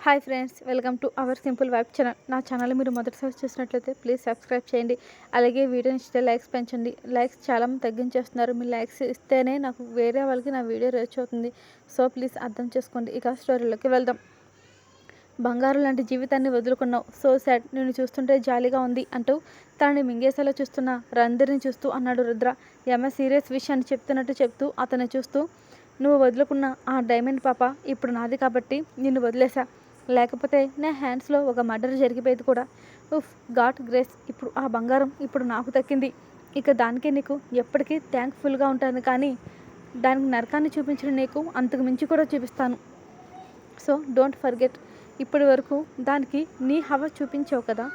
Hi friends, welcome to our simple vibe channel. నా channel మీరు మొదటిసారి చూసినట్లయితే ప్లీజ్ సబ్స్క్రైబ్ చేయండి. అలాగే వీడియోని ఇస్తే లైక్స్ పెంచండి. లైక్స్ చాలా తగ్గించేస్తున్నారు. మీరు లైక్స్ ఇస్తేనే నాకు వేరే వాళ్ళకి నా వీడియో రీచ్ అవుతుంది. సో ప్లీజ్ అర్థం చేసుకోండి. ఇక స్టోరీలోకి వెళ్దాం. బంగారు లాంటి జీవితాన్ని వదులుకున్నావు, సో సాడ్, నిన్ను చూస్తుంటే జాలీగా ఉంది అంటూ తనని మింగేసేలా చూస్తున్న రందరిని చూస్తూ అన్నాడు రుద్ర. సీరియస్ విషయాన్ని చెప్తున్నట్టు చెప్తూ అతన్ని చూస్తూ, నువ్వు వదులుకున్న ఆ డైమండ్ పాప ఇప్పుడు నాది కాబట్టి నిన్ను వదిలేసా. లేకపోతే నా హ్యాండ్స్లో ఒక మర్డర్ జరిగిపోయేది కూడా. ఉఫ్, గాడ్ గ్రేస్, ఇప్పుడు ఆ బంగారం ఇప్పుడు నాకు దక్కింది. ఇక దానికి నీకు ఎప్పటికీ థ్యాంక్ఫుల్గా ఉంటాను. కానీ దానికి నరకాన్ని చూపించిన నీకు అంతకు మించి కూడా చూపిస్తాను. So don't forget. ఇప్పటి వరకు దానికి నీ హవ చూపించావు కదా,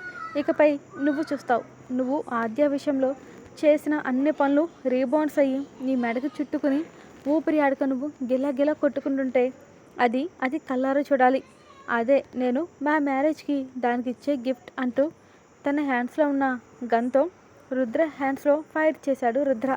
ఇకపై నువ్వు చూస్తావు. నువ్వు ఆద్య విషయంలో చేసిన అన్ని పనులు రీబౌండ్స్ అయ్యి నీ మెడకు చుట్టుకుని ఊపిరి ఆడక నువ్వు గిలా కొట్టుకుంటుంటే అది కళ్ళారా చూడాలి. అదే నేను మా మ్యారేజ్కి దానికి ఇచ్చే గిఫ్ట్ అంటూ తన హ్యాండ్స్లో ఉన్న గన్తో రుద్ర హ్యాండ్స్లో ఫైర్ చేశాడు రుద్ర.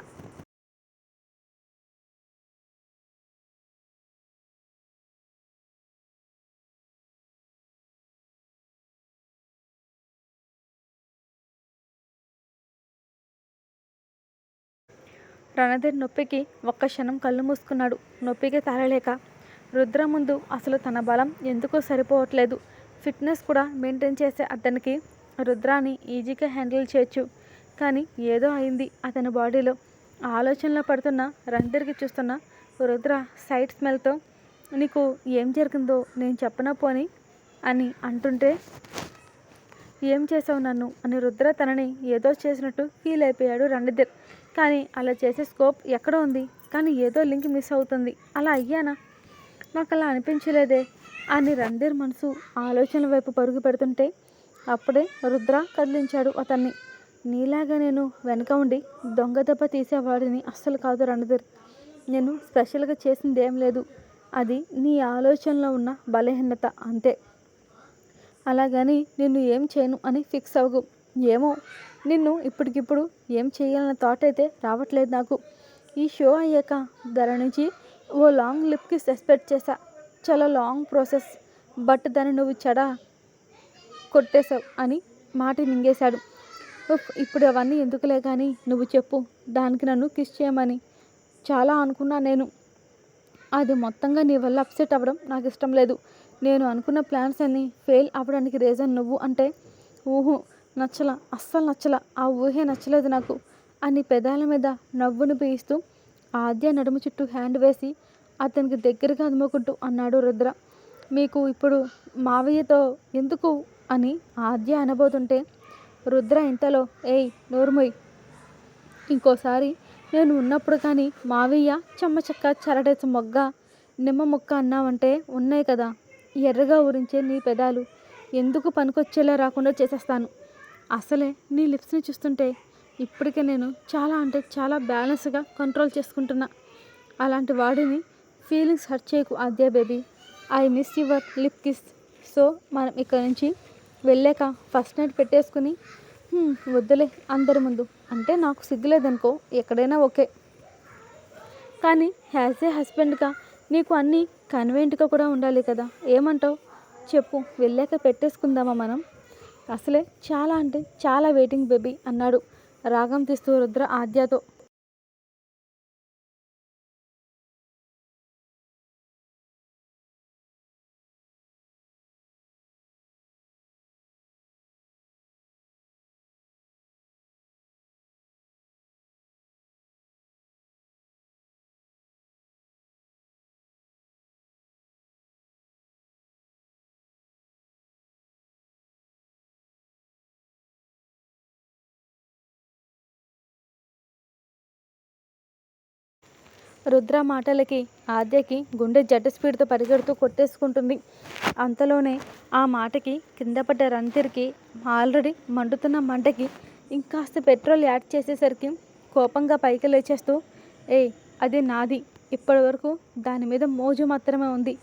రణధీర్ నొప్పికి ఒక్క క్షణం కళ్ళు మూసుకున్నాడు. నొప్పికి తాళలేక రుద్ర ముందు అసలు తన బలం ఎందుకో సరిపోవట్లేదు. ఫిట్నెస్ కూడా మెయింటైన్ చేసే అతనికి రుద్రాని ఈజీగా హ్యాండిల్ చేయొచ్చు. కానీ ఏదో అయింది అతని బాడీలో. ఆలోచనలో పడుతున్న రణధీర్కి చూస్తున్న రుద్ర సైడ్ స్మెల్తో, నీకు ఏం జరిగిందో నేను చెప్పనా పోని అని అంటుంటే, ఏం చేసావు నన్ను అని రుద్ర తనని ఏదో చేసినట్టు ఫీల్ అయిపోయాడు రణధీర్. కానీ అలా చేసే స్కోప్ ఎక్కడ ఉంది? కానీ ఏదో లింక్ మిస్ అవుతుంది. అలా అయ్యానా? నాకు అలా అనిపించలేదే అని రణధీర్ మనసు ఆలోచనల వైపు పరుగు పెడుతుంటే అప్పుడే రుద్ర కదిలించాడు అతన్ని. నీలాగా నేను వెనక ఉండి దొంగ దెబ్బ తీసేవాడిని అస్సలు కాదు రణధీర్. నేను స్పెషల్గా చేసింది ఏం లేదు. అది నీ ఆలోచనలో ఉన్న బలహీనత అంతే. అలాగని నిన్ను ఏం చేయను అని ఫిక్స్ అవ్వకు. ఏమో, నిన్ను ఇప్పటికిప్పుడు ఏం చేయాలన్న థాట్ అయితే రావట్లేదు నాకు. ఈ షో అయ్యాక ధర నుంచి ఓ లాంగ్ లిప్కి ఎక్స్పెక్ట్ చేశా. చాలా లాంగ్ ప్రాసెస్, బట్ దాన్ని నువ్వు కొట్టేశావు అని మాట మింగేశాడు. ఇప్పుడు అవన్నీ ఎందుకులే కానీ నువ్వు చెప్పు, దానికి నన్ను కిస్ చేయమని చాలా అనుకున్నా నేను. అది మొత్తంగా నీ వల్ల అప్సెట్ అవ్వడం నాకు ఇష్టం లేదు. నేను అనుకున్న ప్లాన్స్ అన్నీ ఫెయిల్ అవ్వడానికి రీజన్ నువ్వు అంటే నచ్చలా, అస్సలు నచ్చలా. ఆ ఊహే నచ్చలేదు నాకు అని పెదాల మీద నవ్వును పీయిస్తూ ఆద్య నడుము చుట్టూ హ్యాండ్ వేసి అతనికి దగ్గరగా అదుముకుంటూ అన్నాడు రుద్ర. మీకు ఇప్పుడు మావయ్యతో ఎందుకు అని ఆద్య అనబోతుంటే రుద్ర ఇంతలో, ఏయ్ నోర్మొయ్, ఇంకోసారి నేను ఉన్నప్పుడు కానీ మావయ్య చెమ్మచక్క చరడేసి మొగ్గ నిమ్మ మొక్క అన్నావంటే ఉన్నాయి కదా ఎర్రగా ఊరించే నీ పెదాలు ఎందుకు పనికొచ్చేలా రాకుండా చేసేస్తాను. అసలే నీ లిప్స్ని చూస్తుంటే ఇప్పటికే నేను చాలా అంటే చాలా బ్యాలెన్స్గా కంట్రోల్ చేసుకుంటున్నా. అలాంటి వాడిని ఫీలింగ్స్ హర్ట్ చేయకు Aadya baby. I miss your lip kiss. So మనం ఇక్కడ నుంచి వెళ్ళాక ఫస్ట్ నైట్ పెట్టేసుకుని వద్దులే అందరి ముందు అంటే నాకు సిగ్గులేదనుకో, ఎక్కడైనా ఓకే. కానీ యాజ్ ఏ హస్బెండ్గా నీకు అన్నీ కన్వీనియంట్గా కూడా ఉండాలి కదా. ఏమంటావు చెప్పు, వెళ్ళాక పెట్టేసుకుందామా మనం? అసలే చాలా అంటే చాలా వెయిటింగ్ బేబీ అన్నాడు రాగం తీస్తూ రుద్ర ఆద్యతో. రుద్ర మాటలకి ఆద్యకి గుండె జడ్డు స్పీడ్తో పరిగెడుతూ కొట్టేసుకుంటుంది. అంతలోనే ఆ మాటకి కింద పడ్డ రణధీర్కి ఆల్రెడీ మండుతున్న మంటకి ఇంకాస్త పెట్రోల్ యాడ్ చేసేసరికి కోపంగా పైకి లేచేస్తూ, ఏయ్ అది నాది, ఇప్పటి వరకు దాని మీద మోజు మాత్రమే ఉంది.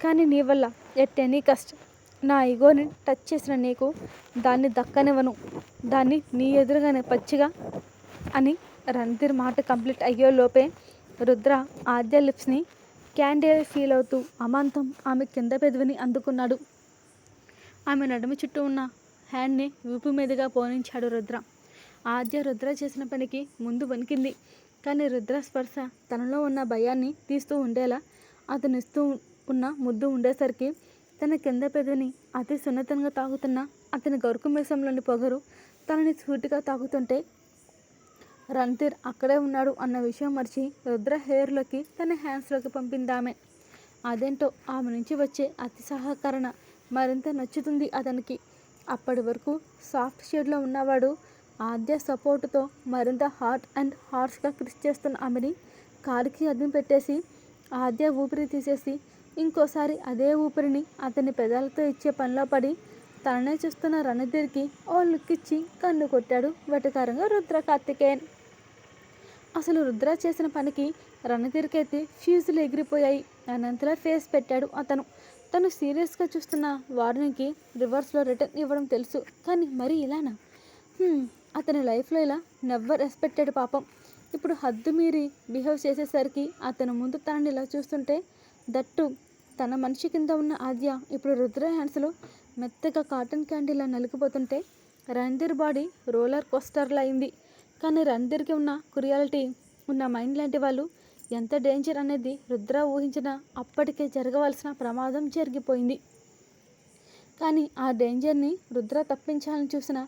కానీ నీ వల్ల ఎట్ ఎనీ కస్ట్ నా ఈగోని టచ్ చేసిన నీకు దాన్ని దక్కనివ్వను. దాన్ని నీ ఎదురుగానే పచ్చిగా అని రణధీర్ మాట కంప్లీట్ అయ్యేలోపే రుద్ర ఆద్య లిప్స్ని క్యాండీ ఫీల్ అవుతూ అమాంతం ఆమె కింద పెదవిని అందుకున్నాడు. ఆమె నడుము చుట్టూ ఉన్న హ్యాండ్ని వీపు మీదుగా పోనించాడు రుద్ర. ఆద్య రుద్ర చేసిన పనికి ముందు వణికింది. కానీ రుద్ర స్పర్శ తనలో ఉన్న భయాన్ని తీస్తూ ఉండేలా అతనిస్తూ ఉన్న ముద్దు ఉండేసరికి తన కింద పెదవిని అతి సున్నితంగా తాగుతున్న అతని గరుకు మీసంలోని పొగరు తనని సూటిగా తాగుతుంటే రణ్ధీర్ అక్కడే ఉన్నాడు అన్న విషయం మర్చి రుద్ర హెయిర్లోకి తన హ్యాండ్స్లోకి పంపిందామె. అదేంటో ఆమె నుంచి వచ్చే అతి సహకరణ మరింత నచ్చుతుంది అతనికి. అప్పటి వరకు సాఫ్ట్ షేడ్లో ఉన్నవాడు ఆద్య సపోర్టుతో మరింత హాట్ అండ్ హార్ష్గా క్రిస్ చేస్తున్న ఆమెని కాలికి అద్దం పెట్టేసి ఆద్య ఊపిరి తీసేసి ఇంకోసారి అదే ఊపిరిని అతని పెదాలతో ఇచ్చే పనిలో పడి తననే చూస్తున్న రణధీర్కి ఓ లుక్ ఇచ్చి కన్ను కొట్టాడు వెటకారంగా రుద్ర కార్తికేయన్. అసలు రుద్ర చేసిన పనికి రణధీర్కైతే ఫ్యూజులు ఎగిరిపోయాయి. అనంతలా ఫేస్ పెట్టాడు అతను. తను సీరియస్గా చూస్తున్న వార్నింగ్కి రివర్స్లో రిటర్న్ ఇవ్వడం తెలుసు, కానీ మరీ ఇలానా? అతని లైఫ్లో ఇలా నెవ్వర్ ఎక్స్పెక్టెడ్ పాపం. ఇప్పుడు హద్దు మీరి బిహేవ్ చేసేసరికి అతను ముందు తనని ఇలా చూస్తుంటే, దట్టు తన మనిషి కింద ఉన్న ఆద్య ఇప్పుడు రుద్ర హ్యాండ్స్లో మెత్తగా కాటన్ క్యాండీలా నలిగిపోతుంటే రణ్ధీర్ బాడీ రోలర్ కోస్టర్లా అయింది. కానీ రణ్ధీర్కి ఉన్న క్రుయాలిటీ ఉన్న మైండ్ లాంటి వాళ్ళు ఎంత డేంజర్ అనేది రుద్ర ఊహించిన అప్పటికే జరగవలసిన ప్రమాదం జరిగిపోయింది. కానీ ఆ డేంజర్ని రుద్ర తప్పించాలని చూసిన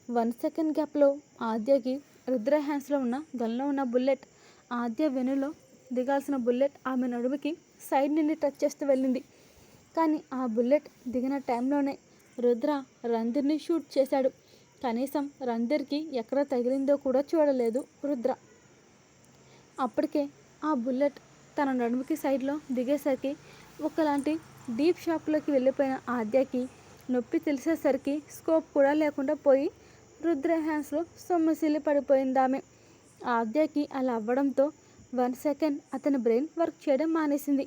1 సెకండ్ గ్యాప్లో ఆద్యకి రుద్ర హ్యాండ్స్లో ఉన్న గన్లో ఉన్న బుల్లెట్, ఆద్య వెనులో దిగాల్సిన బుల్లెట్ ఆమె నడుముకి సైడ్ నుండి టచ్ చేస్తూ వెళ్ళింది. కానీ ఆ బుల్లెట్ దిగిన టైంలోనే రుద్ర రణ్ధీర్ని షూట్ చేశాడు. కనీసం రణ్ధీర్కి ఎక్కడ తగిలిందో కూడా చూడలేదు రుద్ర. అప్పటికే ఆ బుల్లెట్ తన నడుముకి సైడ్లో దిగేసరికి ఒకలాంటి డీప్ షాక్లోకి వెళ్ళిపోయిన ఆద్యకి నొప్పి తెలిసేసరికి స్కోప్ కూడా లేకుండా పోయి రుద్ర హ్యాండ్స్లో సొమ్మసిల్లి పడిపోయిందామె. ఆద్యకి అలా అవ్వడంతో 1 సెకండ్ అతని బ్రెయిన్ వర్క్ చేయడం మానేసింది.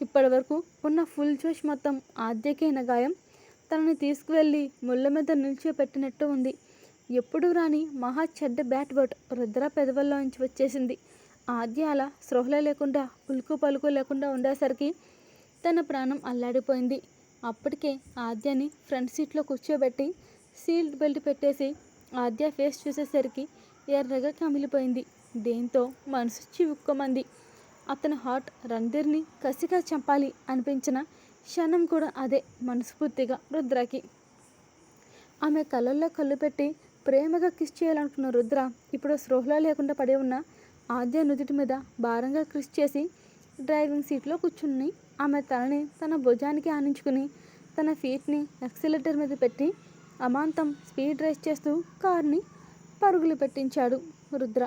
ఇప్పటి వరకు ఉన్న ఫుల్ జోష్ మొత్తం ఆద్యకైన గాయం తనని తీసుకువెళ్ళి ముళ్ళ మీద నిల్చోపెట్టినట్టు ఉంది. ఎప్పుడు రాని మహా చెడ్డ బ్యాట్ వర్డ్ రుద్ర పెదవుల్లోంచి వచ్చేసింది. ఆద్య అలా స్పృహ లేకుండా ఉలుకు పలుకు లేకుండా ఉండేసరికి తన ప్రాణం అల్లాడిపోయింది. అప్పటికే ఆద్యని ఫ్రంట్ సీట్లో కూర్చోబెట్టి సీట్ బెల్ట్ పెట్టేసి ఆద్య ఫేస్ చూసేసరికి ఎర్రగా కమిలిపోయింది. దీంతో మనసు చివుక్కోమంది. అతని హార్ట్ రణ్ధీర్ని కసిగా చంపాలి అనిపించిన క్షణం కూడా అదే మనస్ఫూర్తిగా రుద్రకి. ఆమె కళ్ళల్లో కళ్ళు పెట్టి ప్రేమగా కిస్ చేయాలనుకున్న రుద్ర ఇప్పుడు స్పృహలో లేకుండా పడి ఉన్న ఆద్య నుదుటి మీద భారంగా కిస్ చేసి డ్రైవింగ్ సీట్లో కూర్చుని ఆమె తలని తన భుజానికి ఆనించుకుని తన ఫీట్ని యాక్సిలేటర్ మీద పెట్టి అమాంతం స్పీడ్ రేస్ చేస్తూ కార్ని పరుగులు పెట్టించాడు రుద్ర.